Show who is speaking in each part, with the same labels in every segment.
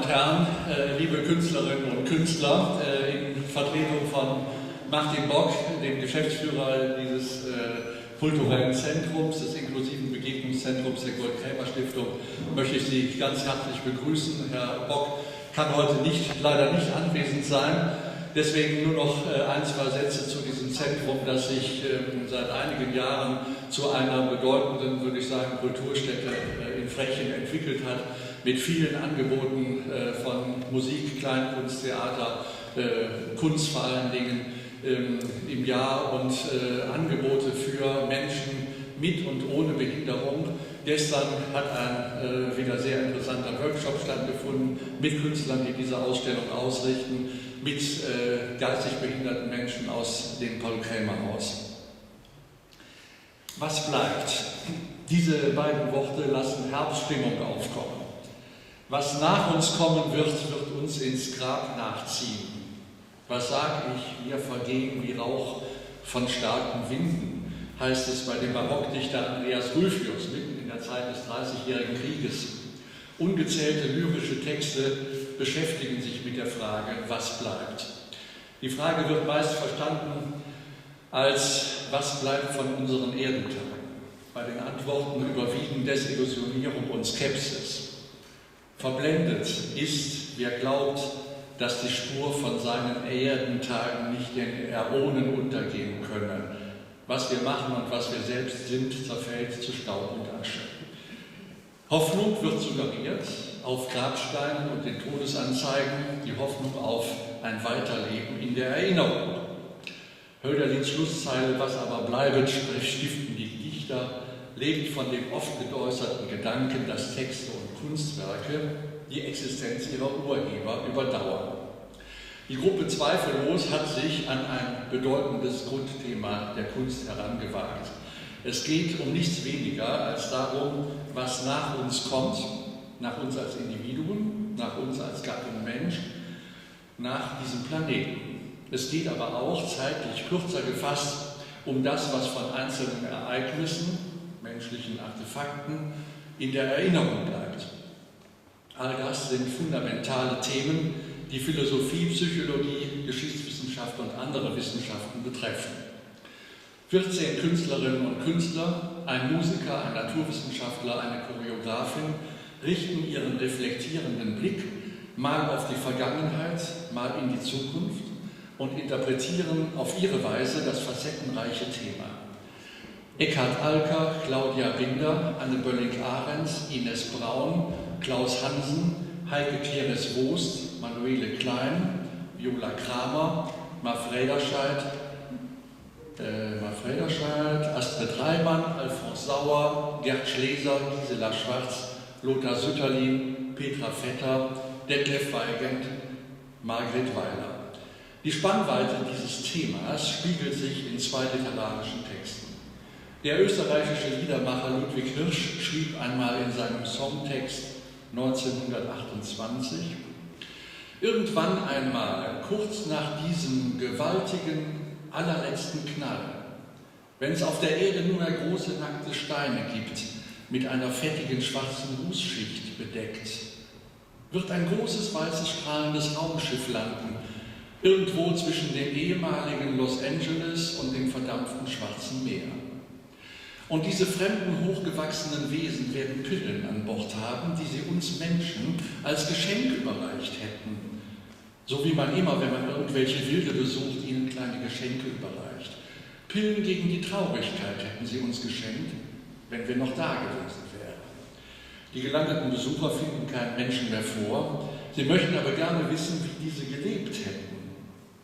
Speaker 1: und Herren, liebe Künstlerinnen und Künstler, in Vertretung von Martin Bock, dem Geschäftsführer dieses kulturellen Zentrums, des inklusiven Begegnungszentrums der Gold-Krämer-Stiftung, möchte ich Sie ganz herzlich begrüßen. Herr Bock kann heute leider nicht anwesend sein. Deswegen nur noch ein, zwei Sätze zu diesem Zentrum, das sich seit einigen Jahren zu einer bedeutenden, würde ich sagen, Kulturstätte in Frechen entwickelt hat, mit vielen Angeboten von Musik, Kleinkunst, Theater, Kunst vor allen Dingen im Jahr und Angebote für Menschen mit und ohne Behinderung. Gestern hat ein wieder sehr interessanter Workshop stattgefunden mit Künstlern, die diese Ausstellung ausrichten, mit geistig behinderten Menschen aus dem Paul-Krämer-Haus. Was bleibt? Diese beiden Worte lassen Herbststimmung aufkommen. Was nach uns kommen wird, wird uns ins Grab nachziehen. Was sag ich? Wir vergehen wie Rauch von starken Winden, heißt es bei dem Barockdichter Andreas Rüffius, mitten in der Zeit des Dreißigjährigen Krieges. Ungezählte lyrische Texte beschäftigen sich mit der Frage, was bleibt. Die Frage wird meist verstanden als, was bleibt von unseren Erdentagen. Bei den Antworten überwiegen Desillusionierung und Skepsis. Verblendet ist, wer glaubt, dass die Spur von seinen Erdentagen nicht in Äonen untergehen könne. Was wir machen und was wir selbst sind, zerfällt zu Staub und Asche. Hoffnung wird suggeriert auf Grabsteinen und den Todesanzeigen, die Hoffnung auf ein Weiterleben in der Erinnerung. Hölderlins Schlusszeile, was aber bleibet, stiften die Dichter, lebt von dem oft geäußerten Gedanken, dass Texte und Kunstwerke die Existenz ihrer Urheber überdauern. Die Gruppe Zweifellos hat sich an ein bedeutendes Grundthema der Kunst herangewagt. Es geht um nichts weniger als darum, was nach uns kommt, nach uns als Individuen, nach uns als Gattung Mensch, nach diesem Planeten. Es geht aber auch, zeitlich kürzer gefasst, um das, was von einzelnen Ereignissen, menschlichen Artefakten, in der Erinnerung bleibt. All das sind fundamentale Themen, die Philosophie, Psychologie, Geschichtswissenschaft und andere Wissenschaften betreffen. 14 Künstlerinnen und Künstler, ein Musiker, ein Naturwissenschaftler, eine Choreografin richten ihren reflektierenden Blick mal auf die Vergangenheit, mal in die Zukunft und interpretieren auf ihre Weise das facettenreiche Thema. Eckhard Alker, Claudia Binder, Anne Bölling-Ahrens, Ines Braun, Klaus Hansen, Heike Kleres-Wost, Manuele Klein, Viola Kramer, Marfreda Scheid, Astrid Reimann, Alfons Sauer, Gerd Schleser, Gisela Schwarz, Lothar Sütterlin, Petra Vetter, Detlef Weigand, Margret Weiler. Die Spannweite dieses Themas spiegelt sich in zwei literarischen Texten. Der österreichische Liedermacher Ludwig Hirsch schrieb einmal in seinem Songtext 1928: Irgendwann einmal, kurz nach diesem gewaltigen, allerletzten Knall, wenn es auf der Erde nur mehr große nackte Steine gibt, mit einer fettigen schwarzen Rußschicht bedeckt, wird ein großes weißes strahlendes Raumschiff landen, irgendwo zwischen dem ehemaligen Los Angeles und dem verdampften Schwarzen Meer. Und diese fremden, hochgewachsenen Wesen werden Pillen an Bord haben, die sie uns Menschen als Geschenk überreicht hätten. So wie man immer, wenn man irgendwelche Wilde besucht, ihnen kleine Geschenke überreicht. Pillen gegen die Traurigkeit hätten sie uns geschenkt, wenn wir noch da gewesen wären. Die gelandeten Besucher finden keinen Menschen mehr vor. Sie möchten aber gerne wissen, wie diese gelebt hätten.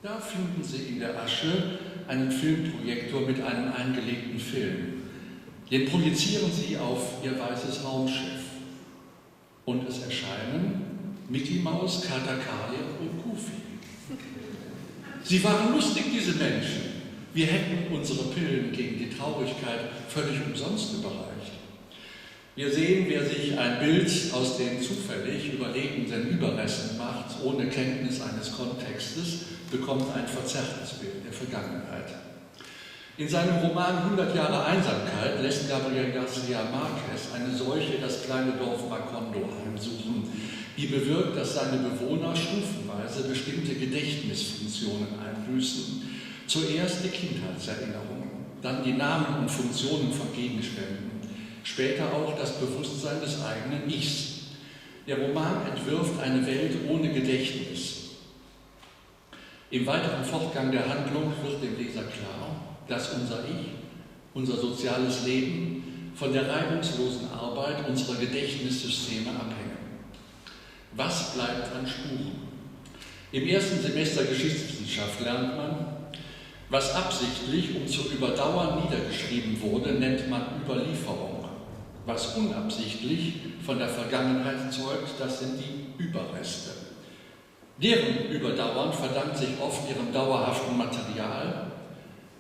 Speaker 1: Da finden sie in der Asche einen Filmprojektor mit einem eingelegten Film. Den projizieren sie auf ihr weißes Raumschiff. Und es erscheinen Mickey Maus, Kater Kalia und Goofy. Sie waren lustig, diese Menschen. Wir hätten unsere Pillen gegen die Traurigkeit völlig umsonst überreicht. Wir sehen, wer sich ein Bild aus den zufällig überlebenden Überresten macht, ohne Kenntnis eines Kontextes, bekommt ein verzerrtes Bild der Vergangenheit. In seinem Roman 100 Jahre Einsamkeit lässt Gabriel García Márquez eine Seuche das kleine Dorf Macondo heimsuchen. die bewirkt, dass seine Bewohner stufenweise bestimmte Gedächtnisfunktionen einbüßen. Zuerst die Kindheitserinnerungen, dann die Namen und Funktionen von Gegenständen, später auch das Bewusstsein des eigenen Ichs. Der Roman entwirft eine Welt ohne Gedächtnis. Im weiteren Fortgang der Handlung wird dem Leser klar, dass unser Ich, unser soziales Leben von der reibungslosen Arbeit unserer Gedächtnissysteme abhängen. Was bleibt an Spuren? Im ersten Semester Geschichtswissenschaft lernt man, was absichtlich und zu überdauern niedergeschrieben wurde, nennt man Überlieferung. Was unabsichtlich von der Vergangenheit zeugt, das sind die Überreste. Deren Überdauern verdankt sich oft ihrem dauerhaften Material.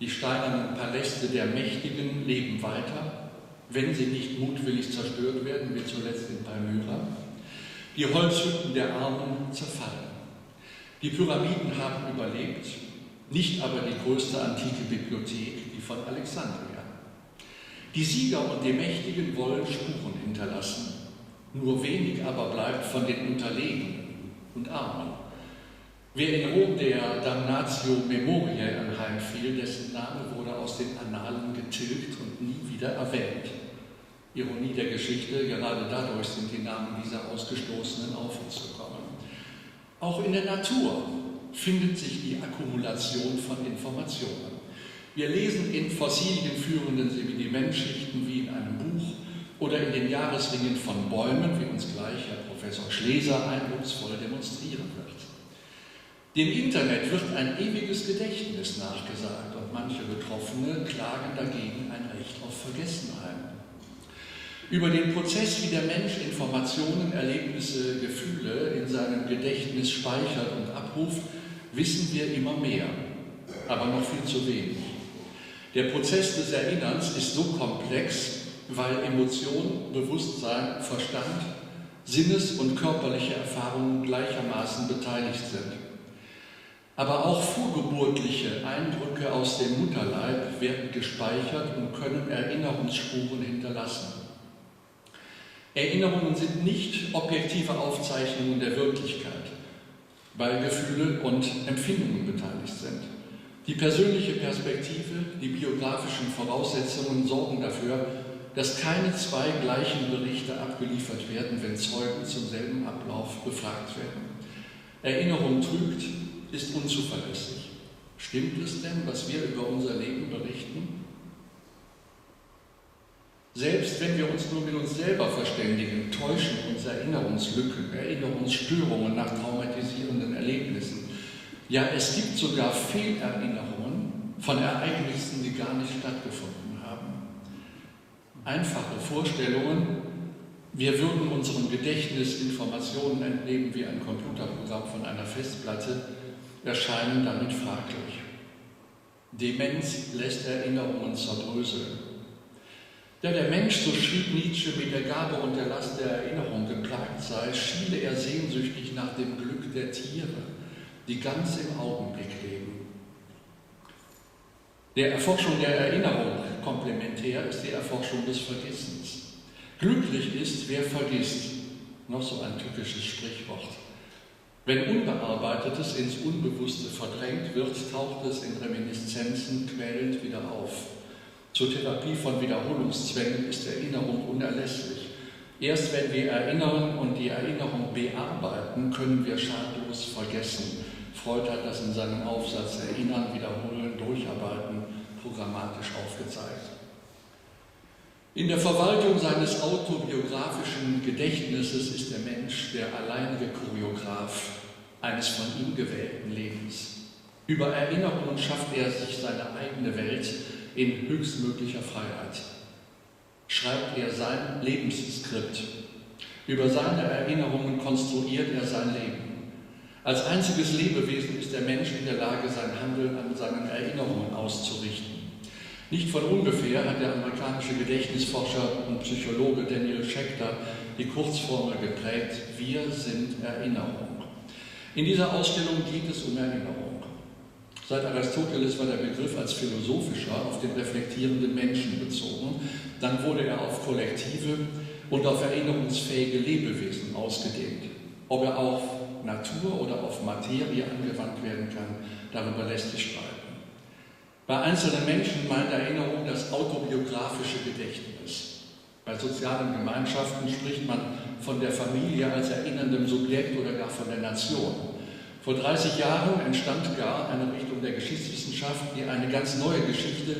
Speaker 1: Die steinernen Paläste der Mächtigen leben weiter, wenn sie nicht mutwillig zerstört werden, wie zuletzt in Palmyra. Die Holzhütten der Armen zerfallen. Die Pyramiden haben überlebt, nicht aber die größte antike Bibliothek, die von Alexandria. Die Sieger und die Mächtigen wollen Spuren hinterlassen. Nur wenig aber bleibt von den Unterlegenen und Armen. Wer in Rom der Damnatio Memoriae anheimfiel, dessen Name wurde aus den Annalen getilgt und nie wieder erwähnt. Ironie der Geschichte, gerade dadurch sind die Namen dieser Ausgestoßenen auf uns gekommen. Auch in der Natur findet sich die Akkumulation von Informationen. Wir lesen in fossilienführenden Sedimentschichten wie in einem Buch oder in den Jahresringen von Bäumen, wie uns gleich Herr Professor Schleser eindrucksvoll demonstrieren wird. Dem Internet wird ein ewiges Gedächtnis nachgesagt und manche Betroffene klagen dagegen ein Recht auf Vergessenheit. Über den Prozess, wie der Mensch Informationen, Erlebnisse, Gefühle in seinem Gedächtnis speichert und abruft, wissen wir immer mehr, aber noch viel zu wenig. Der Prozess des Erinnerns ist so komplex, weil Emotion, Bewusstsein, Verstand, Sinnes- und körperliche Erfahrungen gleichermaßen beteiligt sind. Aber auch vorgeburtliche Eindrücke aus dem Mutterleib werden gespeichert und können Erinnerungsspuren hinterlassen. Erinnerungen sind nicht objektive Aufzeichnungen der Wirklichkeit, weil Gefühle und Empfindungen beteiligt sind. Die persönliche Perspektive, die biografischen Voraussetzungen sorgen dafür, dass keine zwei gleichen Berichte abgeliefert werden, wenn Zeugen zum selben Ablauf befragt werden. Erinnerung trügt, ist unzuverlässig. Stimmt es denn, was wir über unser Leben berichten? Selbst wenn wir uns nur mit uns selber verständigen, täuschen uns Erinnerungslücken, Erinnerungsstörungen nach traumatisierenden Erlebnissen. Ja, es gibt sogar Fehlerinnerungen von Ereignissen, die gar nicht stattgefunden haben. Einfache Vorstellungen, wir würden unserem Gedächtnis Informationen entnehmen wie ein Computerprogramm von einer Festplatte, erscheinen damit fraglich. Demenz lässt Erinnerungen zerbröseln. Da der Mensch, so schrieb Nietzsche, mit der Gabe und der Last der Erinnerung geplagt sei, schiele er sehnsüchtig nach dem Glück der Tiere, die ganz im Augenblick leben. Der Erforschung der Erinnerung komplementär ist die Erforschung des Vergessens. Glücklich ist, wer vergisst. Noch so ein typisches Sprichwort. Wenn Unbearbeitetes ins Unbewusste verdrängt wird, taucht es in Reminiszenzen quälend wieder auf. Zur Therapie von Wiederholungszwängen ist Erinnerung unerlässlich. Erst wenn wir erinnern und die Erinnerung bearbeiten, können wir schadlos vergessen. Freud hat das in seinem Aufsatz Erinnern, Wiederholen, Durcharbeiten programmatisch aufgezeigt. In der Verwaltung seines autobiografischen Gedächtnisses ist der Mensch der alleinige Choreograf eines von ihm gewählten Lebens. Über Erinnerungen schafft er sich seine eigene Welt in höchstmöglicher Freiheit. Schreibt er sein Lebensskript. Über seine Erinnerungen konstruiert er sein Leben. Als einziges Lebewesen ist der Mensch in der Lage, sein Handeln an seinen Erinnerungen auszurichten. Nicht von ungefähr hat der amerikanische Gedächtnisforscher und Psychologe Daniel Schechter die Kurzformel geprägt: Wir sind Erinnerung. In dieser Ausstellung geht es um Erinnerung. Seit Aristoteles war der Begriff als philosophischer auf den reflektierenden Menschen bezogen. Dann wurde er auf kollektive und auf erinnerungsfähige Lebewesen ausgedehnt. Ob er auf Natur oder auf Materie angewandt werden kann, darüber lässt sich streiten. Bei einzelnen Menschen meint Erinnerung das autobiografische Gedächtnis. Bei sozialen Gemeinschaften spricht man von der Familie als erinnerndem Subjekt oder gar von der Nation. Vor 30 Jahren entstand gar eine Richtung der Geschichtswissenschaft, die eine ganz neue Geschichte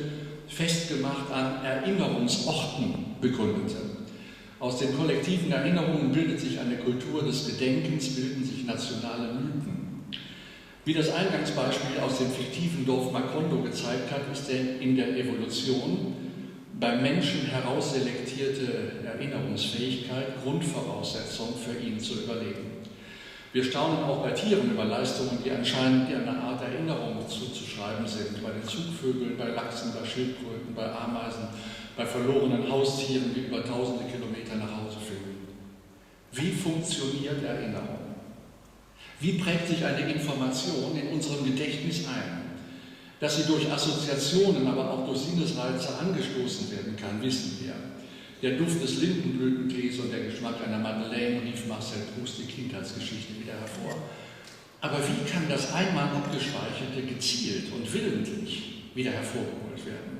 Speaker 1: festgemacht an Erinnerungsorten begründete. Aus den kollektiven Erinnerungen bildet sich eine Kultur des Gedenkens, bilden sich nationale Mythen. Wie das Eingangsbeispiel aus dem fiktiven Dorf Macondo gezeigt hat, ist in der Evolution beim Menschen herausselektierte Erinnerungsfähigkeit Grundvoraussetzung für ihn zu überleben. Wir staunen auch bei Tieren über Leistungen, die anscheinend einer Art Erinnerung zuzuschreiben sind. Bei den Zugvögeln, bei Lachsen, bei Schildkröten, bei Ameisen, bei verlorenen Haustieren, die über tausende Kilometer nach Hause fliegen. Wie funktioniert Erinnerung? Wie prägt sich eine Information in unserem Gedächtnis ein? Dass sie durch Assoziationen, aber auch durch Sinnesreize angestoßen werden kann, wissen wir. Der Duft des Lindenblütentees und der Geschmack einer Madeleine rief Marcel Proust die Kindheitsgeschichte wieder hervor. Aber wie kann das einmal abgespeicherte gezielt und willentlich wieder hervorgeholt werden?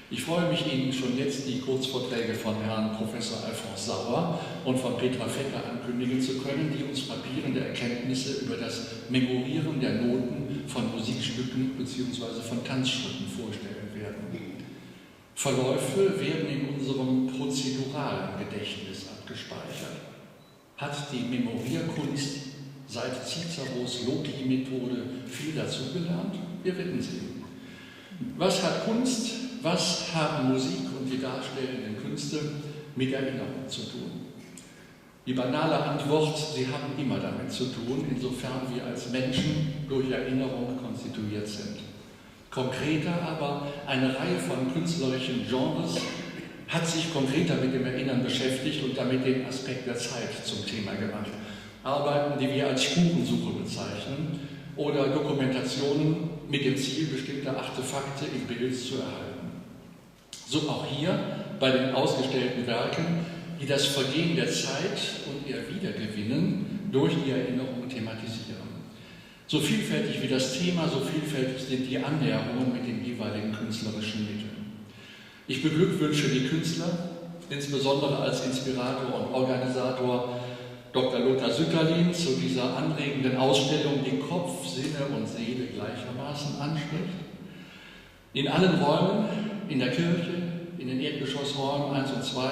Speaker 1: Ich freue mich, Ihnen schon jetzt die Kurzvorträge von Herrn Professor Alphonse Sauer und von Petra Vetter ankündigen zu können, die uns frappierende Erkenntnisse über das Memorieren der Noten von Musikstücken bzw. von Tanzschritten vorstellen werden. Verläufe werden in unserem prozeduralen Gedächtnis abgespeichert. Hat die Memorierkunst seit Ciceros Loci-Methode viel dazugelernt? Wir werden sehen. Was hat Kunst, was haben Musik und die darstellenden Künste mit Erinnerung zu tun? Die banale Antwort, sie haben immer damit zu tun, insofern wir als Menschen durch Erinnerung konstituiert sind. Konkreter aber, eine Reihe von künstlerischen Genres hat sich konkreter mit dem Erinnern beschäftigt und damit den Aspekt der Zeit zum Thema gemacht. Arbeiten, die wir als Spurensuche bezeichnen, oder Dokumentationen mit dem Ziel, bestimmte Artefakte im Bild zu erhalten. So auch hier bei den ausgestellten Werken, die das Vergehen der Zeit und ihr Wiedergewinnen durch die Erinnerung thematisieren. So vielfältig wie das Thema, so vielfältig sind die Annäherungen mit den jeweiligen künstlerischen Mitteln. Ich beglückwünsche die Künstler, insbesondere als Inspirator und Organisator Dr. Lothar Sütterlin zu dieser anregenden Ausstellung, die Kopf, Sinne und Seele gleichermaßen anspricht. In allen Räumen, in der Kirche, in den Erdgeschossräumen 1 und 2,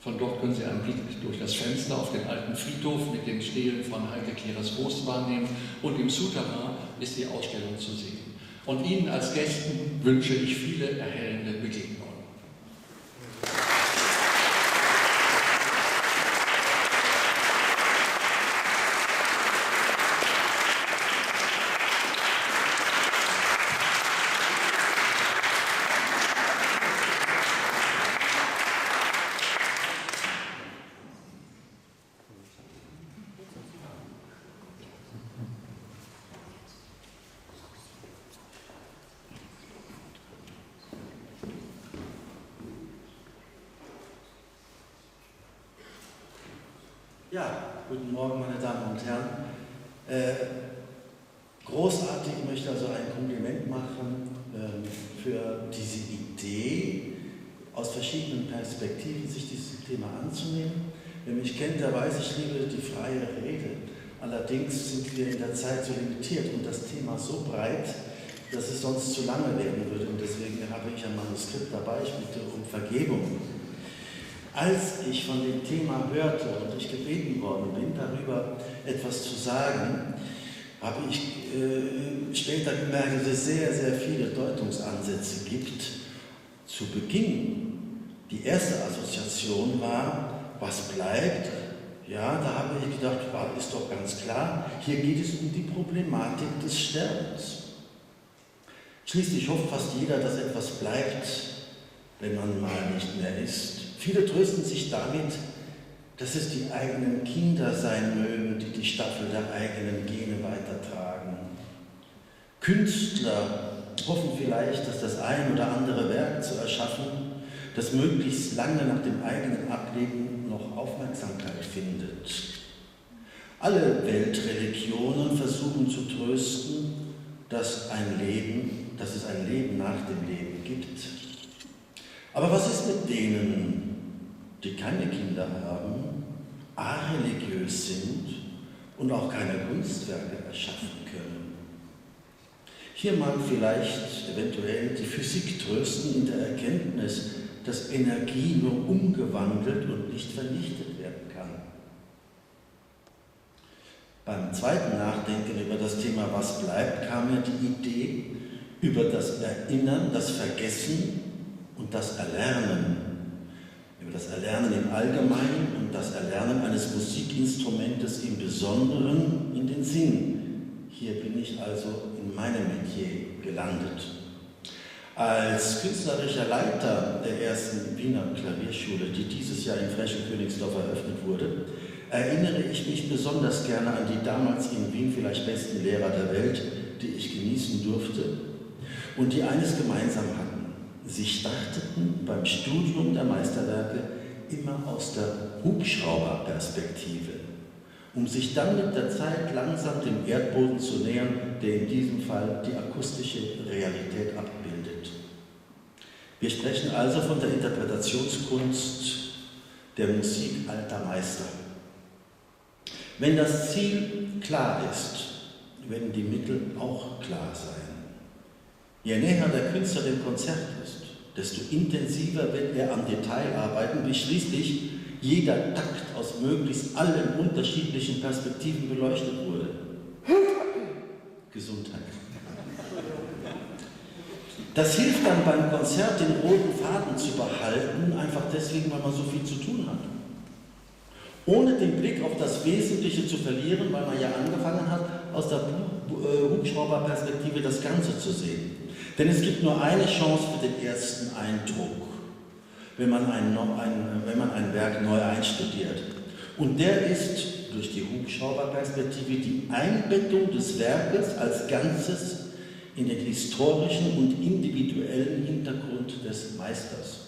Speaker 1: von dort können Sie einen Blick durch das Fenster auf den alten Friedhof mit den Stelen von Heike Keres-Rost wahrnehmen, und im Souterrain ist die Ausstellung zu sehen. Und Ihnen als Gästen wünsche ich viele erhellende Begegnungen.
Speaker 2: Ja, guten Morgen, meine Damen und Herren. Großartig, ich möchte also ein Kompliment machen für diese Idee, aus verschiedenen Perspektiven sich dieses Thema anzunehmen. Wer mich kennt, der weiß, ich liebe die freie Rede. Allerdings sind wir in der Zeit so limitiert und das Thema so breit, dass es sonst zu lange werden würde. Und deswegen habe ich ein Manuskript dabei, ich bitte um Vergebung. Als ich von dem Thema hörte und ich gebeten worden bin, darüber etwas zu sagen, habe ich später gemerkt, dass es sehr, sehr viele Deutungsansätze gibt. Zu Beginn, die erste Assoziation war, was bleibt? Ja, da habe ich gedacht, ist doch ganz klar, hier geht es um die Problematik des Sterbens. Schließlich hofft fast jeder, dass etwas bleibt, wenn man mal nicht mehr ist. Viele trösten sich damit, dass es die eigenen Kinder sein mögen, die die Staffel der eigenen Gene weitertragen. Künstler hoffen vielleicht, dass das ein oder andere Werk zu erschaffen, das möglichst lange nach dem eigenen Ableben noch Aufmerksamkeit findet. Alle Weltreligionen versuchen zu trösten, dass es ein Leben nach dem Leben gibt. Aber was ist mit denen, die keine Kinder haben, areligiös sind und auch keine Kunstwerke erschaffen können? Hier mag vielleicht eventuell die Physik trösten in der Erkenntnis, dass Energie nur umgewandelt und nicht vernichtet werden kann. Beim zweiten Nachdenken über das Thema Was bleibt, kam mir die Idee über das Erinnern, das Vergessen und das Erlernen. Über das Erlernen im Allgemeinen und das Erlernen eines Musikinstrumentes im Besonderen in den Sinn. Hier bin ich also in meinem Metier gelandet. Als künstlerischer Leiter der ersten Wiener Klavierschule, die dieses Jahr in Frechen-Königsdorf eröffnet wurde, erinnere ich mich besonders gerne an die damals in Wien vielleicht besten Lehrer der Welt, die ich genießen durfte und die eines gemeinsam hatten. Sie starteten beim Studium der Meisterwerke immer aus der Hubschrauberperspektive, um sich dann mit der Zeit langsam dem Erdboden zu nähern, der in diesem Fall die akustische Realität abbildet. Wir sprechen also von der Interpretationskunst der Musik alter Meister. Wenn das Ziel klar ist, werden die Mittel auch klar sein. Je näher der Künstler dem Konzert ist, desto intensiver wird er am Detail arbeiten, bis schließlich jeder Takt aus möglichst allen unterschiedlichen Perspektiven beleuchtet wurde. Gesundheit. Das hilft dann beim Konzert, den roten Faden zu behalten, einfach deswegen, weil man so viel zu tun hat. Ohne den Blick auf das Wesentliche zu verlieren, weil man ja angefangen hat, aus der Hubschrauberperspektive das Ganze zu sehen. Denn es gibt nur eine Chance für den ersten Eindruck, wenn man ein Werk neu einstudiert. Und der ist durch die Hubschrauberperspektive die Einbettung des Werkes als Ganzes in den historischen und individuellen Hintergrund des Meisters.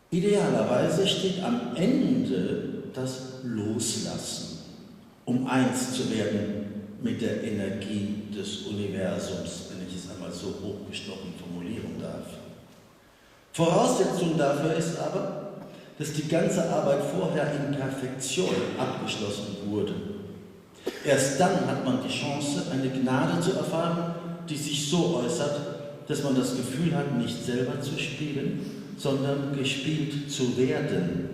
Speaker 2: Idealerweise steht am Ende das Loslassen, um eins zu werden mit der Energie des Universums, wenn ich es einmal so hochgestochen formulieren darf. Voraussetzung dafür ist aber, dass die ganze Arbeit vorher in Perfektion abgeschlossen wurde. Erst dann hat man die Chance, eine Gnade zu erfahren, die sich so äußert, dass man das Gefühl hat, nicht selber zu spielen, sondern gespielt zu werden.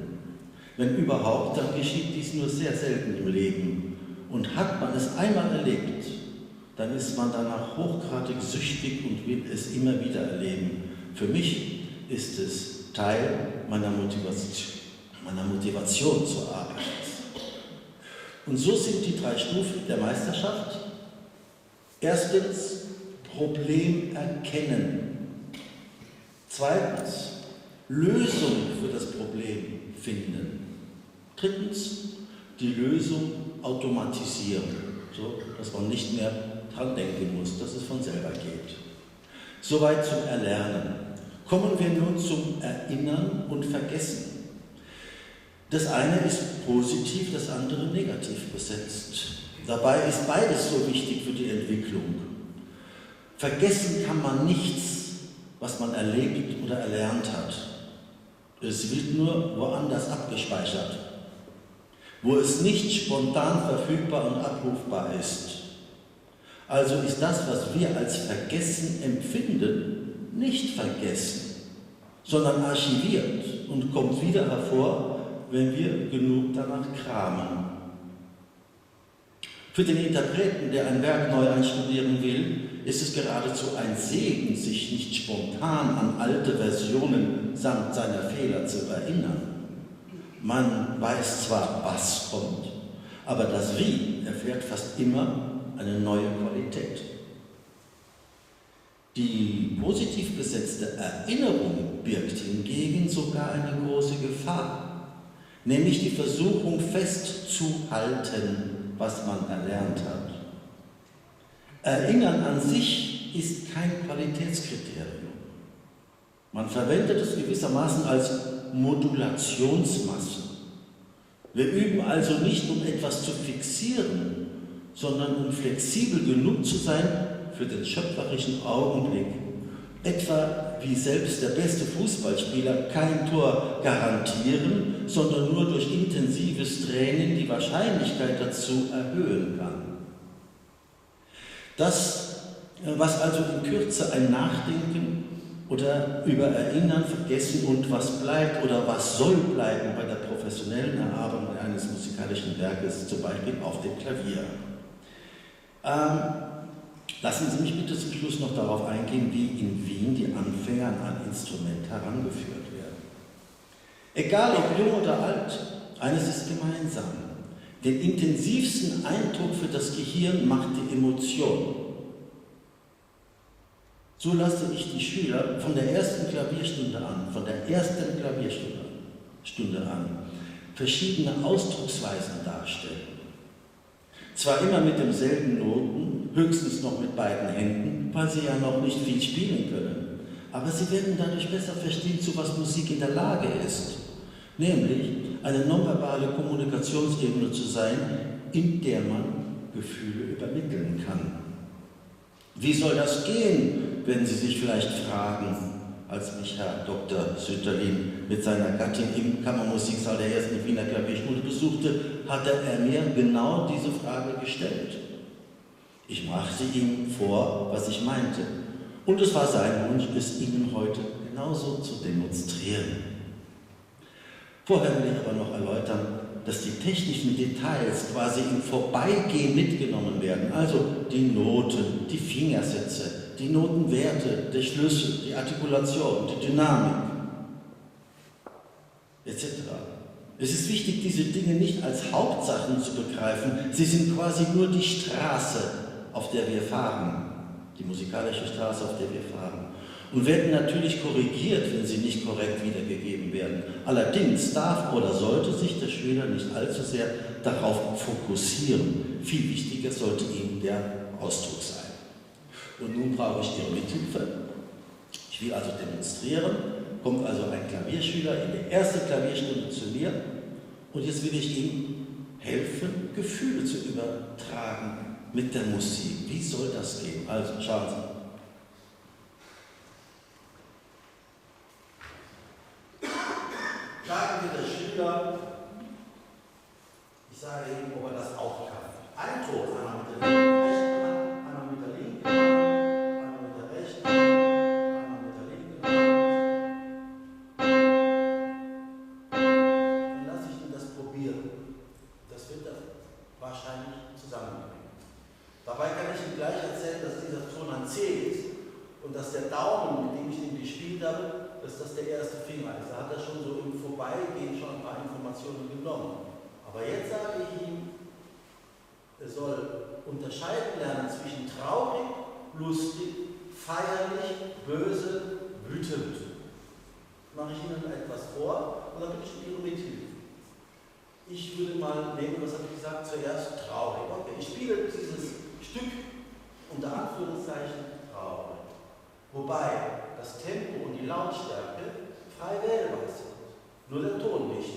Speaker 2: Wenn überhaupt, dann geschieht dies nur sehr selten im Leben. Und hat man es einmal erlebt, dann ist man danach hochgradig süchtig und will es immer wieder erleben. Für mich ist es Teil meiner Motivation zur Arbeit. Und so sind die 3 Stufen der Meisterschaft. Erstens, Problem erkennen. Zweitens, Lösung für das Problem finden. Drittens, die Lösung automatisieren, so dass man nicht mehr dran denken muss, dass es von selber geht. Soweit zum Erlernen. Kommen wir nun zum Erinnern und Vergessen. Das eine ist positiv, das andere negativ besetzt. Dabei ist beides so wichtig für die Entwicklung. Vergessen kann man nichts, was man erlebt oder erlernt hat. Es wird nur woanders abgespeichert, wo es nicht spontan verfügbar und abrufbar ist. Also ist das, was wir als Vergessen empfinden, nicht vergessen, sondern archiviert und kommt wieder hervor, wenn wir genug danach kramen. Für den Interpreten, der ein Werk neu einstudieren will, ist es geradezu ein Segen, sich nicht spontan an alte Versionen samt seiner Fehler zu erinnern. Man weiß zwar, was kommt, aber das Wie erfährt fast immer eine neue Qualität. Die positiv besetzte Erinnerung birgt hingegen sogar eine große Gefahr, nämlich die Versuchung festzuhalten, was man erlernt hat. Erinnern an sich ist kein Qualitätskriterium. Man verwendet es gewissermaßen als Modulationsmasse. Wir üben also nicht, um etwas zu fixieren, sondern um flexibel genug zu sein für den schöpferischen Augenblick. Etwa wie selbst der beste Fußballspieler kein Tor garantieren, sondern nur durch intensives Training die Wahrscheinlichkeit dazu erhöhen kann. Das, was also in Kürze ein Nachdenken oder über Erinnern, Vergessen und was bleibt oder was soll bleiben bei der professionellen Erarbeitung eines musikalischen Werkes, zum Beispiel auf dem Klavier. Lassen Sie mich bitte zum Schluss noch darauf eingehen, wie in Wien die Anfänger an ein Instrument herangeführt werden. Egal ob jung oder alt, eines ist gemeinsam. Den intensivsten Eindruck für das Gehirn macht die Emotion. So lasse ich die Schüler von der ersten Klavierstunde an, verschiedene Ausdrucksweisen darstellen. Zwar immer mit demselben Noten, höchstens noch mit beiden Händen, weil sie ja noch nicht viel spielen können. Aber sie werden dadurch besser verstehen, zu was Musik in der Lage ist. Nämlich eine nonverbale Kommunikationsebene zu sein, in der man Gefühle übermitteln kann. Wie soll das gehen, wenn Sie sich vielleicht fragen, als mich Herr Dr. Sütterlin mit seiner Gattin im Kammermusiksaal der ersten Wiener Klavierschule besuchte, hatte er mir genau diese Frage gestellt. Ich machte ihm vor, was ich meinte. Und es war sein Wunsch, es Ihnen heute genauso zu demonstrieren. Vorher will ich aber noch erläutern, dass die technischen Details quasi im Vorbeigehen mitgenommen werden. Also die Noten, die Fingersätze, die Notenwerte, der Schlüssel, die Artikulation, die Dynamik, etc. Es ist wichtig, diese Dinge nicht als Hauptsachen zu begreifen. Sie sind quasi nur die Straße, auf der wir fahren, die musikalische Straße, auf der wir fahren. Und werden natürlich korrigiert, wenn sie nicht korrekt wiedergegeben werden. Allerdings darf oder sollte sich der Schüler nicht allzu sehr darauf fokussieren. Viel wichtiger sollte ihm der Ausdruck sein. Und nun brauche ich Ihre Mithilfe. Ich will also demonstrieren. Kommt also ein Klavierschüler in die erste Klavierstunde zu mir und jetzt will ich ihm helfen, Gefühle zu übertragen mit der Musik. Wie soll das gehen? Also schauen Sie. Fragen wir der Schüler, ich sage ihm, ob er das auch kann. Ein Ton, einmal mit der rechten Hand, einmal mit der linken Hand, einmal mit der rechten Hand, einmal mit der linken Hand. Dann lasse ich ihn das probieren. Das wird er wahrscheinlich zusammenbringen. Dabei kann ich ihm gleich erzählen, dass dieser Ton an C ist und dass der Daumen, mit dem ich ihn gespielt habe, dass das der erste Finger ist. Da hat er schon so im Vorbeigehen schon ein paar Informationen genommen. Aber jetzt sage ich ihm, er soll unterscheiden lernen zwischen traurig, lustig, feierlich, böse, wütend. Mache ich Ihnen etwas vor und dann bitte ich Ihre Mithilfe. Ich würde mal nehmen, was habe ich gesagt, zuerst traurig. Okay, ich spiele dieses Stück unter Anführungszeichen traurig. Wobei das Tempo und die Lautstärke frei wählbar sind, nur der Ton nicht.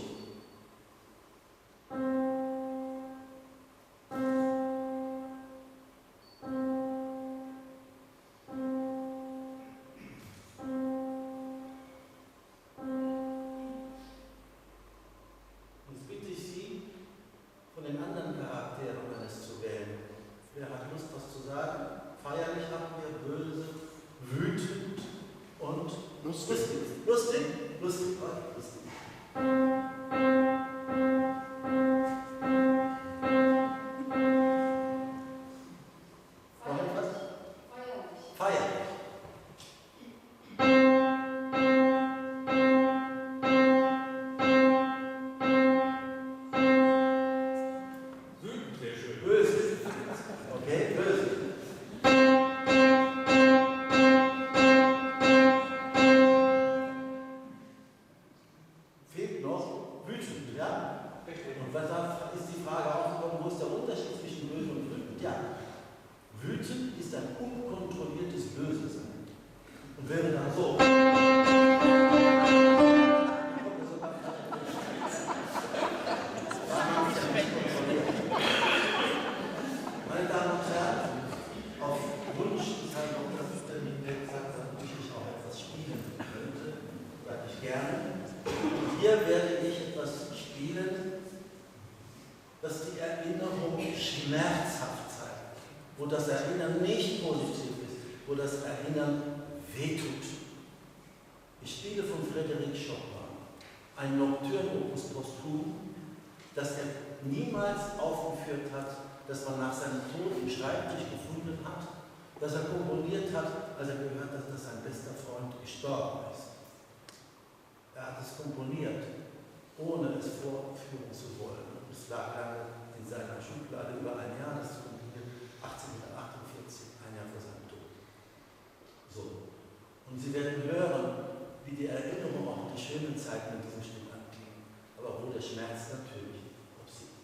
Speaker 2: Jetzt bitte ich Sie, von den anderen Charakteren eines zu wählen. Wer hat Lust, was zu sagen? Feierlich haben wir, böse, wütend und lustig. Lustig? Lustig. Oh, lustig. Noch etwas? Feierlich. Feierlich. Wütend wäre schön. Böse. Okay, böse. Fehlt noch dass die Erinnerung schmerzhaft sei, wo das Erinnern nicht positiv ist, wo das Erinnern wehtut. Ich spiele von Frédéric Chopin ein Nocturne Opus posthum, das er niemals aufgeführt hat, das man nach seinem Tod im Schreibtisch gefunden hat, das er komponiert hat, als er gehört hat, dass sein bester Freund gestorben ist. Er hat es komponiert, ohne es vorführen zu wollen. Es lag lange in seiner Schublade über ein Jahr, das zu komponieren, 1848, ein Jahr vor seinem Tod. So. Und Sie werden hören, wie die Erinnerung auch an die schönen Zeiten in diesem Stück anklingen, aber wo der Schmerz natürlich obsiegt.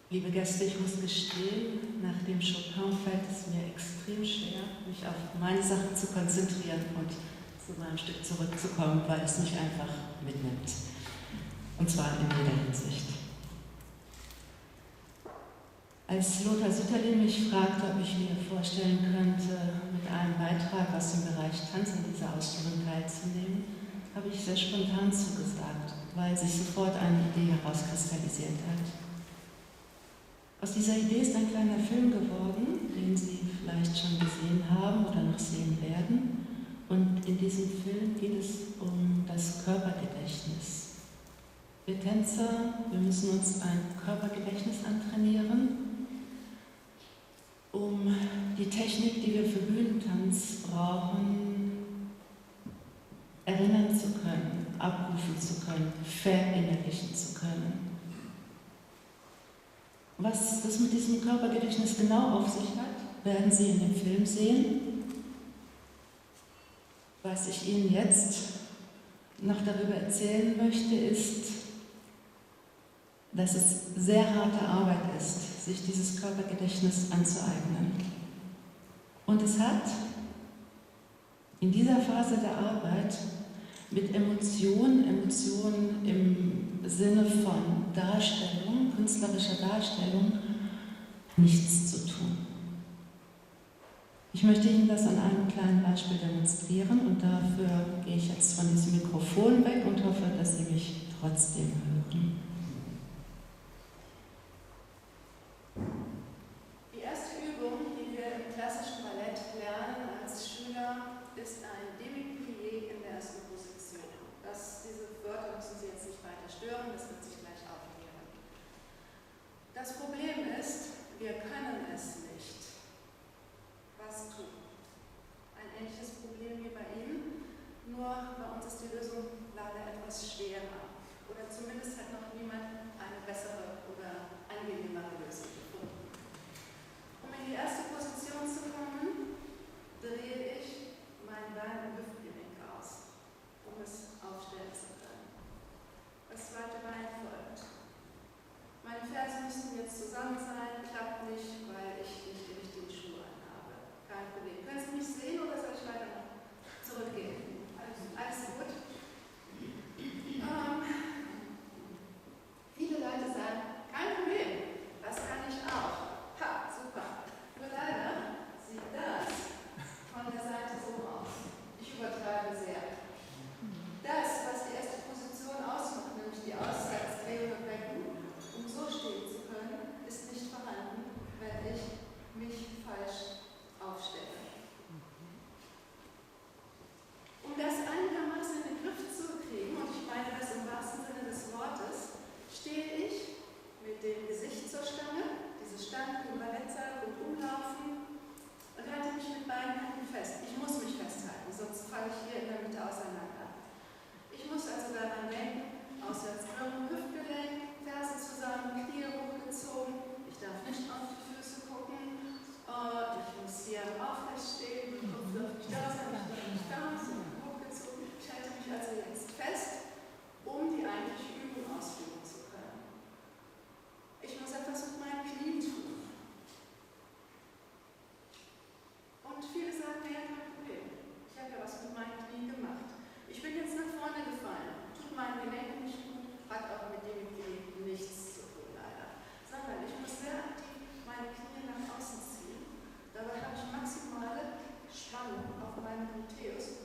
Speaker 3: Liebe Gäste, ich muss gestehen, nach dem Chopin fällt es mir extrem schwer, mich auf meine Sachen zu konzentrieren und zu meinem Stück zurückzukommen, weil es mich einfach mitnimmt. Und zwar in jeder Hinsicht. Als Lothar Sütterlin mich fragte, ob ich mir vorstellen könnte, mit einem Beitrag aus dem Bereich Tanz an dieser Ausstellung teilzunehmen, habe ich sehr spontan zugesagt, weil sich sofort eine Idee herauskristallisiert hat. Aus dieser Idee ist ein kleiner Film geworden, den Sie vielleicht schon gesehen haben oder noch sehen werden. Und in diesem Film geht es um das Körpergedächtnis. Wir Tänzer, wir müssen uns ein Körpergedächtnis antrainieren, um die Technik, die wir für Bühnentanz brauchen, erinnern zu können, abrufen zu können, verinnerlichen zu können. Was das mit diesem Körpergedächtnis genau auf sich hat, werden Sie in dem Film sehen. Was ich Ihnen jetzt noch darüber erzählen möchte, ist, dass es sehr harte Arbeit ist, sich dieses Körpergedächtnis anzueignen. Und es hat in dieser Phase der Arbeit mit Emotionen im Sinne von Darstellung, künstlerischer Darstellung, nichts zu tun. Ich möchte Ihnen das an einem kleinen Beispiel demonstrieren und dafür gehe ich jetzt von diesem Mikrofon weg und hoffe, dass Sie mich trotzdem hören. Die erste Übung, die wir im klassischen Ballett lernen als Schüler, ist ein Demi-plié in der ersten Position. Diese Wörter müssen Sie jetzt nicht weiter stören, das wird sich gleich aufklären. Das Problem ist, wir können es nicht. Was tun? Ein ähnliches Problem wie bei Ihnen, nur bei uns ist die Lösung leider etwas schwerer. Oder zumindest hat noch niemand eine bessere oder angenehmere Lösung gefunden. Um in die erste Position zu kommen, drehe ich mein Bein im Hüftgelenk aus, um es aufstellen zu können. Das zweite Bein folgt. Meine Fersen müssen jetzt zusammen sein, klappt nicht, weil ich nicht die richtigen Schuhe anhabe. Kein Problem. Können Sie mich sehen oder soll ich weiter noch zurückgehen? Alles gut? Viele Leute sagen, kein Problem, das kann ich auch. Ha, super. Nur leider sieht das von der Seite so aus. Ich übertreibe sehr. Das, was die erste Position ausmacht, nämlich die Auszeit des Dreh- und Becken, um so stehen zu können, ist nicht vorhanden, wenn ich mich falsch aufstelle. Um das einigermaßen in den Griff zu kriegen, und ich meine das im wahrsten Sinne des Wortes, stehe ich mit dem Gesicht zur Stange, diese Stange im Ballettsaal und umlaufen und halte mich mit beiden Händen fest. Ich muss mich festhalten, sonst falle ich hier in der Mitte auseinander. Ich muss also daran denken, Auswärtsbürgen, Hüftgelenk, Fersen zusammen, Knie hochgezogen. Ich darf nicht auf die Füße gucken. Ich muss hier aufrecht stehen, die Kopf darf nicht da sein, ich darf nicht da sein, hochgezogen. Ich halte mich also jetzt fest, um die eigentliche Übung ausführen zu können. Ich muss etwas mit meinen Knien tun. Und viele sagen mir, ja, kein Problem. Ich habe ja was mit meinen Knien gemacht. Ich bin jetzt nach vorne gefallen, tut meinen Gelenken nicht gut, hat auch mit dem nichts zu tun, leider. Sondern ich muss sehr aktiv meine Knie nach außen ziehen. Dabei habe ich maximale Spannung auf meinem Gluteus.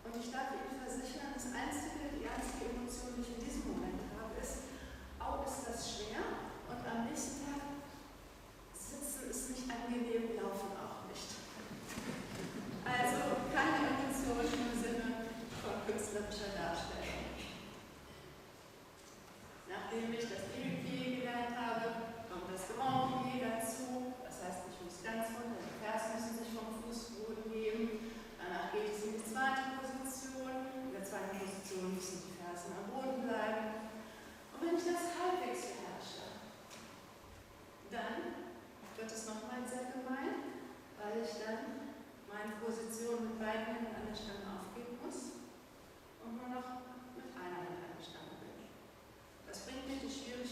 Speaker 3: Und ich darf Ihnen versichern, die einzige Emotion, die ich in diesem Moment habe, ist, au, ist das schwer. Und am nächsten Tag sitzen ist nicht angenehm, laufen auch nicht. Also keine Emotion im Sinne von künstlerischer Darstellung. Nachdem ich das Demi-plié gelernt habe, kommt das Grand Plié dazu. Das heißt, ich muss ganz runter, die Fersen müssen sich vom Fußboden heben. Danach geht es in die zweite Position. In der zweiten Position müssen die Fersen am Boden bleiben. Und wenn ich das halbwegs beherrsche, dann wird es nochmal sehr gemein, weil ich dann meine Position mit beiden Händen an der Stange aufgeben muss und nur noch mit einer Hand an der Stange bin. Das bringt mir die Schwierigkeit,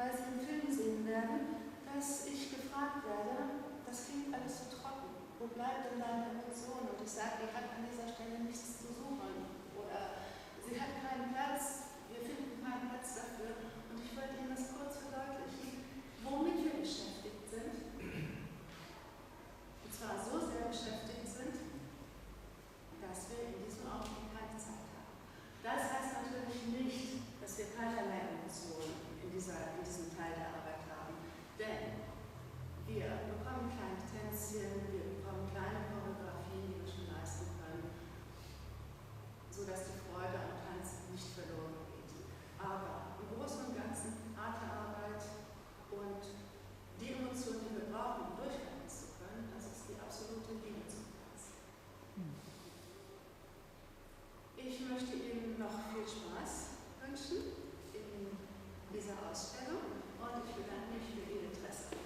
Speaker 3: weil Sie im Film sehen werden, dass ich gefragt werde, das klingt alles so trocken, wo bleibt denn deine Emotion? Und ich sage, die hat an dieser Stelle nichts zu suchen oder sie hat keinen Platz, wir finden keinen Platz dafür. Und ich wollte Ihnen das kurz verdeutlichen, womit wir beschäftigt sind. Und zwar so sehr beschäftigt sind, dass wir in diesem Augenblick keine Zeit haben. Das heißt natürlich nicht, dass wir keinerlei Emotionen in diesem Teil der Arbeit haben. Denn wir bekommen kleine Tänzchen, wir bekommen kleine Choreografien, die wir schon leisten können, sodass die Freude am Tanzen nicht verloren geht. Aber im Großen und Ganzen harte Arbeit und die Emotionen, die wir brauchen, um durchhalten zu können, das ist die absolute Liebe zum Tanzen. Ich möchte Ihnen noch viel Spaß wünschen in dieser Ausstellung und ich bedanke mich für Ihr Interesse.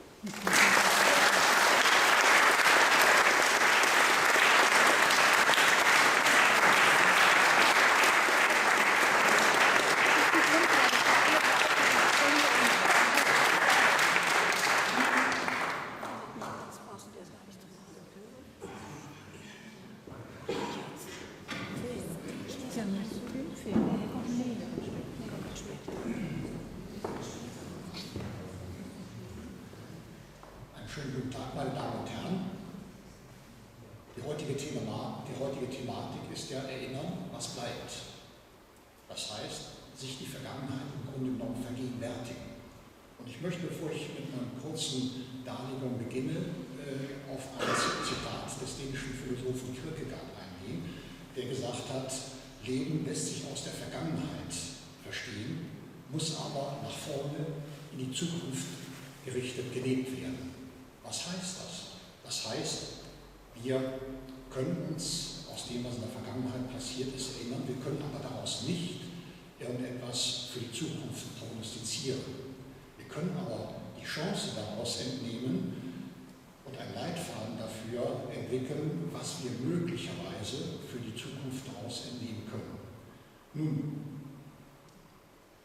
Speaker 4: Schönen guten Tag, meine Damen und Herren. Die heutige Thematik ist ja Erinnern, was bleibt. Das heißt, sich die Vergangenheit im Grunde genommen vergegenwärtigen. Und ich möchte, bevor ich mit einer kurzen Darlegung beginne, auf ein Zitat des dänischen Philosophen Kierkegaard eingehen, der gesagt hat, Leben lässt sich aus der Vergangenheit verstehen, muss aber nach vorne in die Zukunft gerichtet gelebt werden. Was heißt das? Das heißt, wir können uns aus dem, was in der Vergangenheit passiert ist, erinnern, wir können aber daraus nicht irgendetwas für die Zukunft prognostizieren. Wir können aber die Chance daraus entnehmen und einen Leitfaden dafür entwickeln, was wir möglicherweise für die Zukunft daraus entnehmen können. Nun,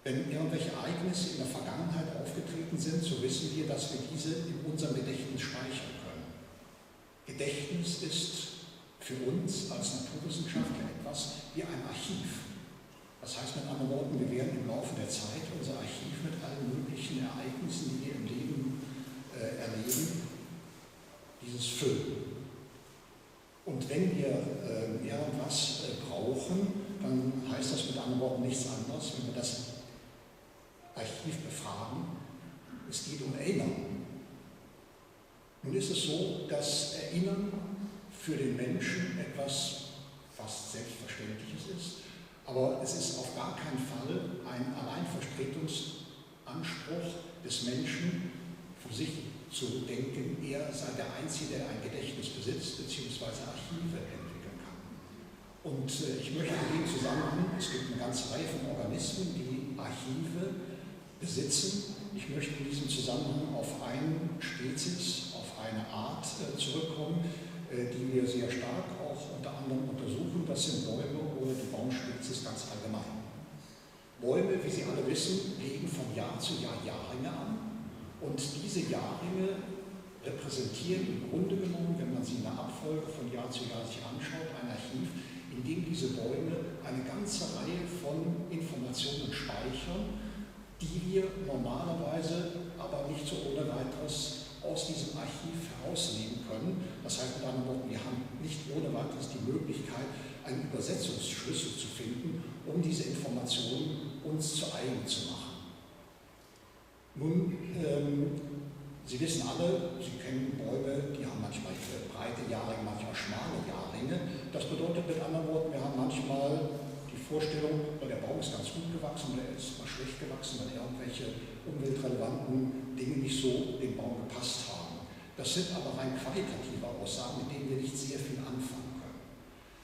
Speaker 4: wenn irgendwelche Ereignisse in der Vergangenheit aufgetreten sind, so wissen wir, dass wir diese in unserem Gedächtnis speichern können. Gedächtnis ist für uns als Naturwissenschaftler etwas wie ein Archiv. Das heißt mit anderen Worten, wir werden im Laufe der Zeit unser Archiv mit allen möglichen Ereignissen, die wir im Leben erleben, dieses füllen. Und wenn wir irgendwas brauchen, dann heißt das mit anderen Worten nichts anderes, wenn wir das Archiv befragen, es geht um Erinnern. Nun ist es so, dass Erinnern für den Menschen etwas fast Selbstverständliches ist, aber es ist auf gar keinen Fall ein Alleinvertretungsanspruch des Menschen, für sich zu denken, er sei der Einzige, der ein Gedächtnis besitzt bzw. Archive entwickeln kann. Und ich möchte in dem Zusammenhang, es gibt eine ganze Reihe von Organismen, die Archive besitzen. Ich möchte in diesem Zusammenhang auf eine Spezies, auf eine Art zurückkommen, die wir sehr stark auch unter anderem untersuchen. Das sind Bäume oder die Baumspezies ganz allgemein. Bäume, wie Sie alle wissen, legen von Jahr zu Jahr Jahrringe an. Und diese Jahrringe repräsentieren im Grunde genommen, wenn man sie in der Abfolge von Jahr zu Jahr sich anschaut, ein Archiv, in dem diese Bäume eine ganze Reihe von Informationen speichern, die wir normalerweise aber nicht so ohne weiteres aus diesem Archiv herausnehmen können. Das heißt mit anderen Worten, wir haben nicht ohne weiteres die Möglichkeit, einen Übersetzungsschlüssel zu finden, um diese Informationen uns zu eigen zu machen. Nun, Sie wissen alle, Sie kennen Bäume, die haben manchmal breite Jahrringe, manchmal schmale Jahrringe. Das bedeutet mit anderen Worten, wir haben manchmal die Vorstellung, der Baum ist ganz gut gewachsen oder er ist mal schlecht gewachsen, weil irgendwelche umweltrelevanten Dinge nicht so dem Baum gepasst haben. Das sind aber rein qualitative Aussagen, mit denen wir nicht sehr viel anfangen können.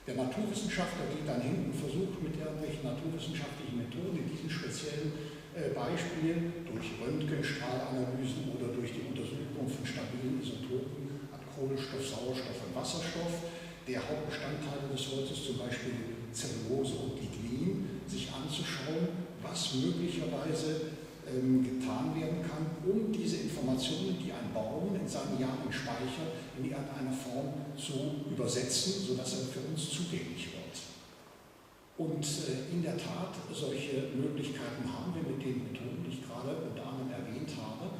Speaker 4: Der Naturwissenschaftler geht dann hin und versucht mit irgendwelchen naturwissenschaftlichen Methoden, in diesem speziellen Beispiel durch Röntgenstrahlanalysen oder durch die Untersuchung von stabilen Isotopen an Kohlenstoff, Sauerstoff und Wasserstoff, der Hauptbestandteile des Holzes, zum Beispiel Zellulose und Lignin, sich anzuschauen, was möglicherweise getan werden kann, um diese Informationen, die ein Baum in seinem Jahren speichert, in irgendeiner Form zu übersetzen, sodass er für uns zugänglich wird. Und in der Tat, solche Möglichkeiten haben wir mit den Methoden, die ich gerade unter anderem erwähnt habe.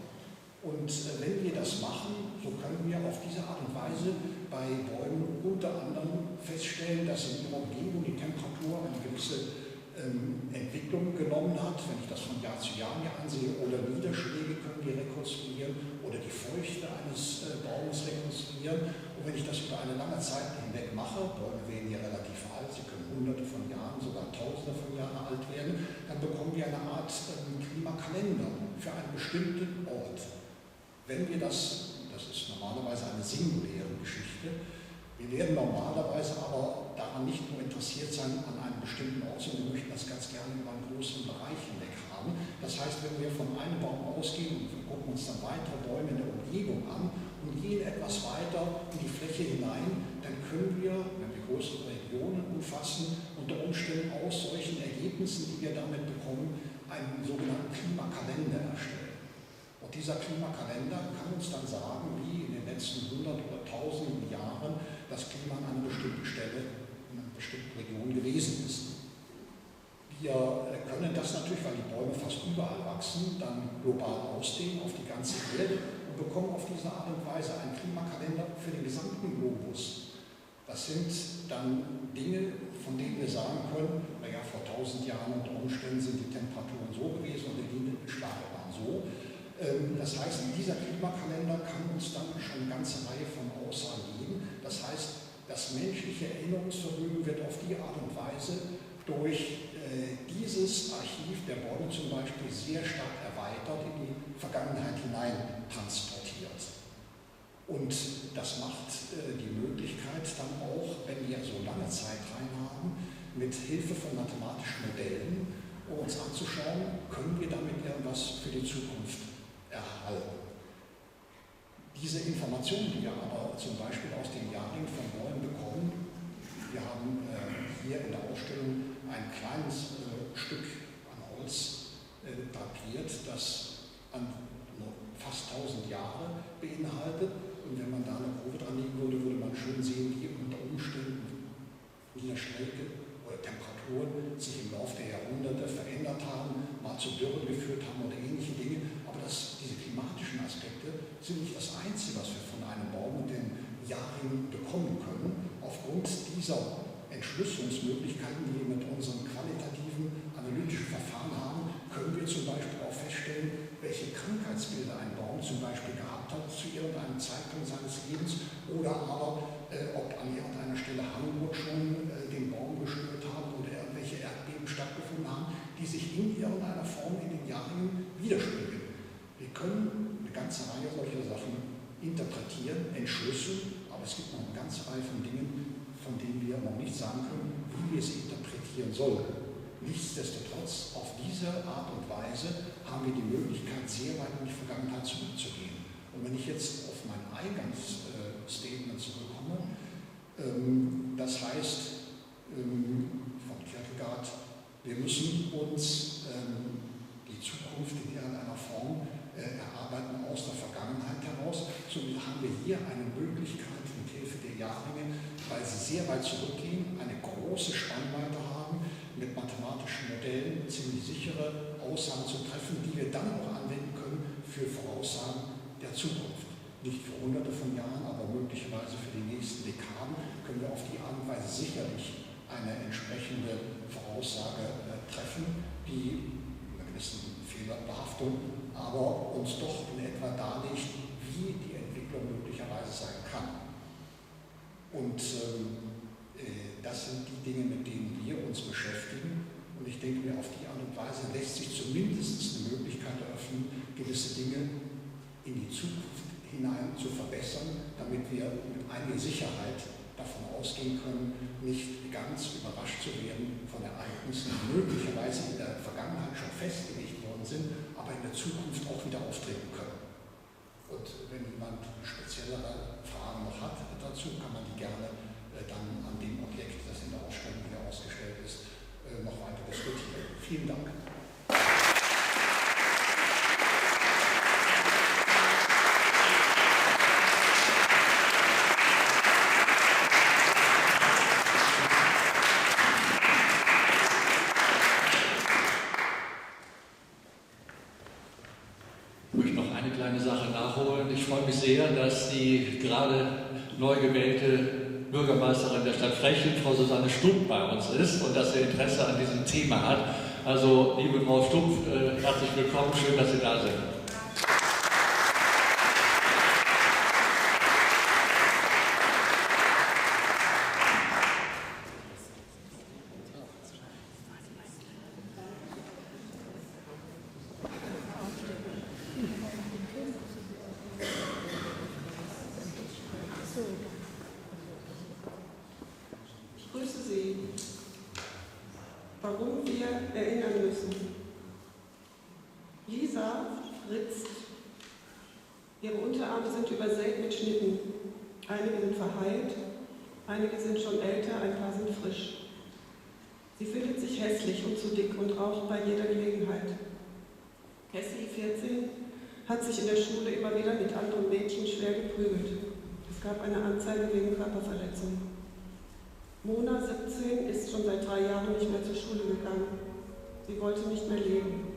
Speaker 4: Und wenn wir das machen, so können wir auf diese Art und Weise bei Bäumen unter anderem feststellen, dass in ihrer Umgebung die Temperatur eine gewisse Entwicklung genommen hat, wenn ich das von Jahr zu Jahr mir ansehe, oder Niederschläge können wir rekonstruieren oder die Feuchte eines Baumes rekonstruieren. Und wenn ich das über eine lange Zeit hinweg mache, Bäume werden ja relativ alt, sie können hunderte von Jahren, sogar tausende von Jahren alt werden, dann bekommen wir eine Art Klimakalender für einen bestimmten Ort. Wenn wir das ist normalerweise eine singuläre Geschichte, wir werden normalerweise aber daran nicht nur interessiert sein an einem bestimmten Ort, sondern wir möchten das ganz gerne über einen größeren Bereich hinweg haben. Das heißt, wenn wir von einem Baum ausgehen und wir gucken uns dann weitere Bäume in der Umgebung an und gehen etwas weiter in die Fläche hinein, dann können wir, wenn wir größere Regionen umfassen, unter Umständen aus solchen Ergebnissen, die wir damit bekommen, einen sogenannten Klimakalender erstellen. Und dieser Klimakalender kann uns dann sagen, wie in den letzten 100 oder 1000 Jahren das Klima an einer bestimmten Stelle, in einer bestimmten Region gewesen ist. Wir können das natürlich, weil die Bäume fast überall wachsen, dann global ausdehnen auf die ganze Erde und bekommen auf diese Art und Weise einen Klimakalender für den gesamten Globus. Das sind dann Dinge, von denen wir sagen können, naja, vor 1000 Jahren unter Umständen sind die Temperaturen so gewesen und die Niederschläge waren so. Das heißt, dieser Klimakalender kann uns dann schon eine ganze Reihe von Aussagen geben. Das heißt, das menschliche Erinnerungsvermögen wird auf die Art und Weise durch dieses Archiv der Bäume zum Beispiel sehr stark erweitert, in die Vergangenheit hinein transportiert. Und das macht die Möglichkeit dann auch, wenn wir so lange Zeit rein haben, mit Hilfe von mathematischen Modellen uns anzuschauen, können wir damit irgendwas für die Zukunft erhalten. Diese Informationen, die wir aber zum Beispiel aus den Jahrringen von Bäumen bekommen, wir haben hier in der Ausstellung ein kleines Stück an Holz drapiert, das an fast 1000 Jahre beinhaltet. Und wenn man da eine Probe dran legen würde, würde man schön sehen, wie unter Umständen Niederschläge oder Temperaturen sich im Laufe der Jahrhunderte verändert haben, mal zu Dürren geführt haben oder ähnliche Dinge. Aber diese klimatischen Aspekte sind nicht das Einzige, was wir von einem Baum und den Jahrringen bekommen können. Aufgrund dieser Entschlüsselungsmöglichkeiten, die wir mit unseren qualitativen analytischen Verfahren haben, können wir zum Beispiel auch feststellen, welche Krankheitsbilder ein Baum zum Beispiel gehabt hat zu irgendeinem Zeitpunkt seines Lebens oder aber ob an irgendeiner Stelle Hamburg schon den Baum gestört haben oder irgendwelche Erdbeben stattgefunden haben, die sich in irgendeiner Form in den Jahren widerspiegeln. Wir können eine ganze Reihe solcher Sachen interpretieren, entschlüsseln, aber es gibt noch eine ganze Reihe von Dingen, von denen wir noch nicht sagen können, wie wir sie interpretieren sollen. Nichtsdestotrotz, auf diese Art und Weise haben wir die Möglichkeit, sehr weit in die Vergangenheit zurückzugehen. Und wenn ich jetzt auf mein Eingangsstatement zurückkomme, das heißt, von Kierkegaard, wir müssen uns die Zukunft in irgendeiner Form erarbeiten aus der Vergangenheit heraus. Somit haben wir hier eine Möglichkeit mit Hilfe der Jahrringe, weil sie sehr weit zurückgehen, eine große Spannweite haben, mit mathematischen Modellen ziemlich sichere Aussagen zu treffen, die wir dann auch anwenden können für Voraussagen der Zukunft. Nicht für hunderte von Jahren, aber möglicherweise für die nächsten Dekaden können wir auf die Art und Weise sicherlich eine entsprechende Voraussage treffen, die mit einer gewissen Fehlerbehaftung, aber uns doch in etwa darlegt, wie die Entwicklung möglicherweise sein kann. Und das sind die Dinge, mit denen wir uns beschäftigen. Und ich denke mir, auf die Art und Weise lässt sich zumindest eine Möglichkeit eröffnen, gewisse Dinge in die Zukunft hinein zu verbessern, damit wir mit einiger Sicherheit davon ausgehen können, nicht ganz überrascht zu werden von Ereignissen, die möglicherweise in der Vergangenheit schon festgelegt worden sind, aber in der Zukunft auch wieder auftreten können. Und wenn jemand speziellere Fragen noch hat dazu, kann man die gerne dann an dem Objekt, das in der Ausstellung wieder ausgestellt ist, noch weiter diskutieren. Vielen Dank.
Speaker 1: Ich möchte noch eine kleine Sache nachholen. Ich freue mich sehr, dass die gerade neu gewählte Bürgermeisterin der Stadt Frechen, Frau Susanne Stumpf, bei uns ist und dass sie Interesse an diesem Thema hat. Also, liebe Frau Stumpf, herzlich willkommen, schön, dass Sie da sind.
Speaker 5: Ich grüße Sie. Warum wir erinnern müssen. Lisa ritzt. Ihre Unterarme sind übersät mit Schnitten. Einige sind verheilt, einige sind schon älter, ein paar sind frisch. Sie findet sich hässlich und zu dick und raucht bei jeder Gelegenheit. Cassie, 14, hat sich in der Schule immer wieder mit anderen Mädchen schwer geprügelt. Es gab eine Anzeige wegen Körperverletzung. Mona, 17, ist schon seit 3 Jahren nicht mehr zur Schule gegangen. Sie wollte nicht mehr leben.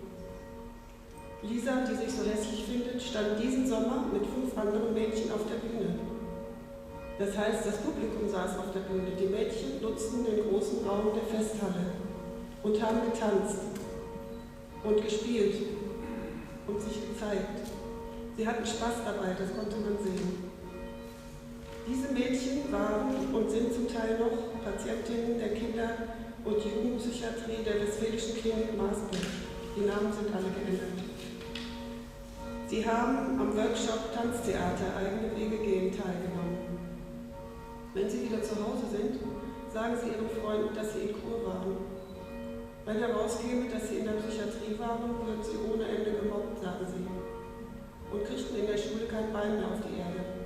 Speaker 5: Lisa, die sich so hässlich findet, stand diesen Sommer mit 5 anderen Mädchen auf der Bühne. Das heißt, das Publikum saß auf der Bühne. Die Mädchen nutzten den großen Raum der Festhalle und haben getanzt und gespielt und sich gezeigt. Sie hatten Spaß dabei, das konnte man sehen. Diese Mädchen waren und sind zum Teil noch Patientinnen der Kinder- und Jugendpsychiatrie der Westfälischen Klinik Marsberg. Die Namen sind alle geändert. Sie haben am Workshop Tanztheater eigene Wege gehen teilgenommen. Wenn Sie wieder zu Hause sind, sagen Sie Ihren Freunden, dass Sie in Kur waren. Wenn herauskäme, dass Sie in der Psychiatrie waren, würden Sie ohne Ende gemobbt, sagen Sie, und kriegten in der Schule kein Bein mehr auf die Erde.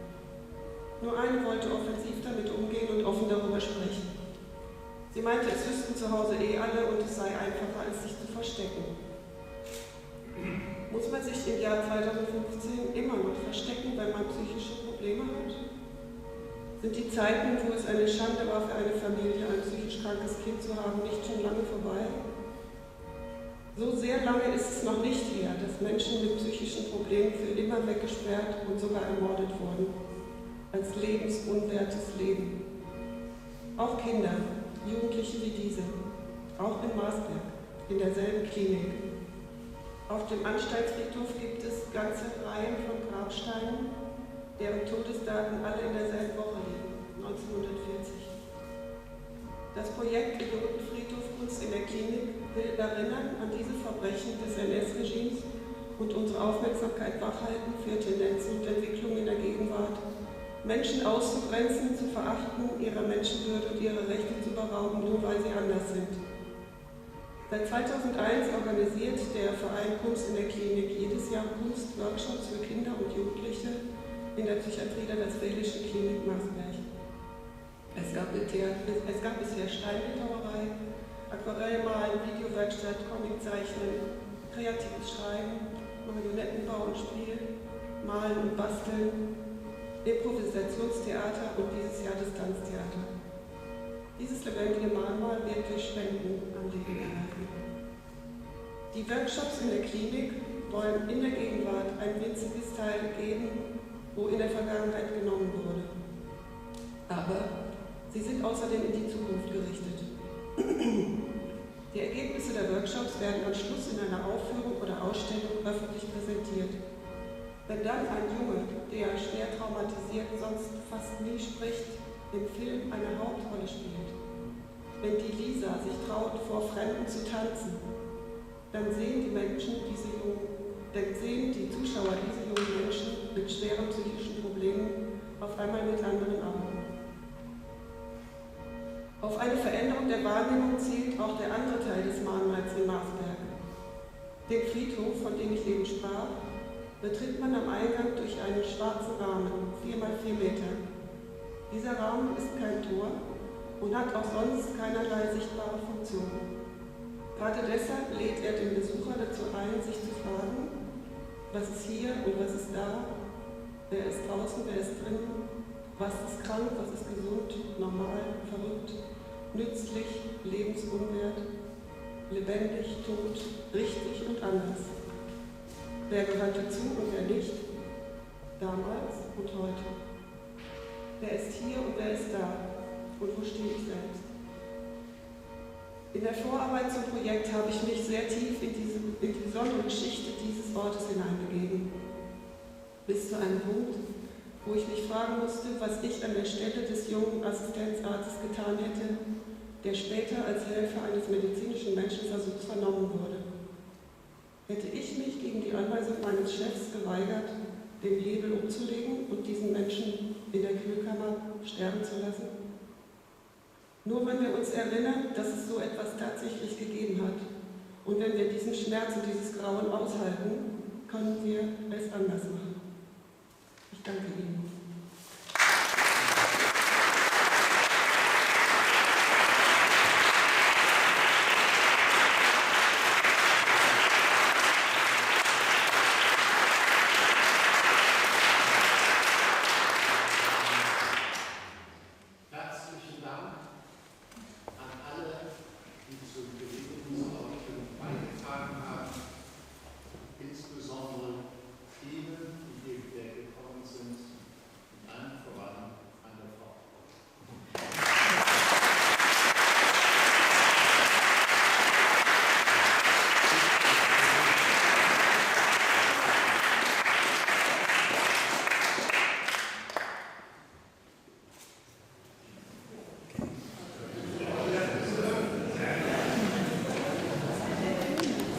Speaker 5: Nur eine wollte offensiv damit umgehen und offen darüber sprechen. Sie meinte, es wüssten zu Hause alle und es sei einfacher, als sich zu verstecken. Muss man sich im Jahr 2015 immer noch verstecken, wenn man psychische Probleme hat? Sind die Zeiten, wo es eine Schande war für eine Familie, ein psychisch krankes Kind zu haben, nicht schon lange vorbei? So sehr lange ist es noch nicht her, dass Menschen mit psychischen Problemen für immer weggesperrt und sogar ermordet wurden. Als lebensunwertes Leben. Auch Kinder, Jugendliche wie diese, auch in Marsberg, in derselben Klinik. Auf dem Anstaltsfriedhof gibt es ganze Reihen von Grabsteinen, deren Todesdaten alle in derselben Woche liegen, 1940. Das Projekt Geburtenfriedhof Kunst in der Klinik will erinnern an diese Verbrechen des NS-Regimes und unsere Aufmerksamkeit wachhalten für Tendenzen und Entwicklungen in der Gegenwart, Menschen auszugrenzen, zu verachten, ihrer Menschenwürde und ihre Rechte zu berauben, nur weil sie anders sind. Seit 2001 organisiert der Verein Kunst in der Klinik jedes Jahr Kunstworkshops für Kinder und Jugendliche in der Psychiatrie der Westfälischen Klinik Marsberg. Es gab bisher Steinbildhauerei, Aquarellmalen, Videowerkstatt, Comiczeichnen, kreatives Schreiben, Marionettenbau und Spiel, Malen und Basteln, Improvisationstheater und dieses Jahr Distanztheater. Dieses lebendige Mahnmal wird durch Spenden am Leben gehalten. Die Workshops in der Klinik wollen in der Gegenwart ein winziges Teil geben, wo in der Vergangenheit genommen wurde. Aber sie sind außerdem in die Zukunft gerichtet. Die Ergebnisse der Workshops werden am Schluss in einer Aufführung oder Ausstellung öffentlich präsentiert. Wenn dann ein Junge, der schwer traumatisiert sonst fast nie spricht, im Film eine Hauptrolle spielt, wenn die Lisa sich traut, vor Fremden zu tanzen, dann sehen die Zuschauer diese jungen Menschen mit schweren psychischen Problemen auf einmal mit anderen Augen. Auf eine Veränderung der Wahrnehmung zielt auch der andere Teil des Mahnmals in Marsberg. Den Friedhof, von dem ich eben sprach, betritt man am Eingang durch einen schwarzen Rahmen, 4 x 4 Meter. Dieser Rahmen ist kein Tor und hat auch sonst keinerlei sichtbare Funktion. Gerade deshalb lädt er den Besucher dazu ein, sich zu fragen, was ist hier und was ist da, wer ist draußen, wer ist drin, was ist krank, was ist gesund, normal, verrückt, nützlich, lebensunwert, lebendig, tot, richtig und anders. wer gehört dazu und wer nicht, damals und heute. Wer ist hier und wer ist da und wo stehe ich selbst? In der Vorarbeit zum Projekt habe ich mich sehr tief in die besondere Geschichte dieses Ortes hineinbegeben. Bis zu einem Punkt, wo ich mich fragen musste, was ich an der Stelle des jungen Assistenzarztes getan hätte, der später als Helfer eines medizinischen Menschenversuchs vernommen wurde. Hätte ich mich gegen die Anweisung meines Chefs geweigert, den Hebel umzulegen und diesen Menschen in der Kühlkammer sterben zu lassen? Nur wenn wir uns erinnern, dass es so etwas tatsächlich gegeben hat und wenn wir diesen Schmerz und dieses Grauen aushalten, können wir es anders machen. Ich danke Ihnen.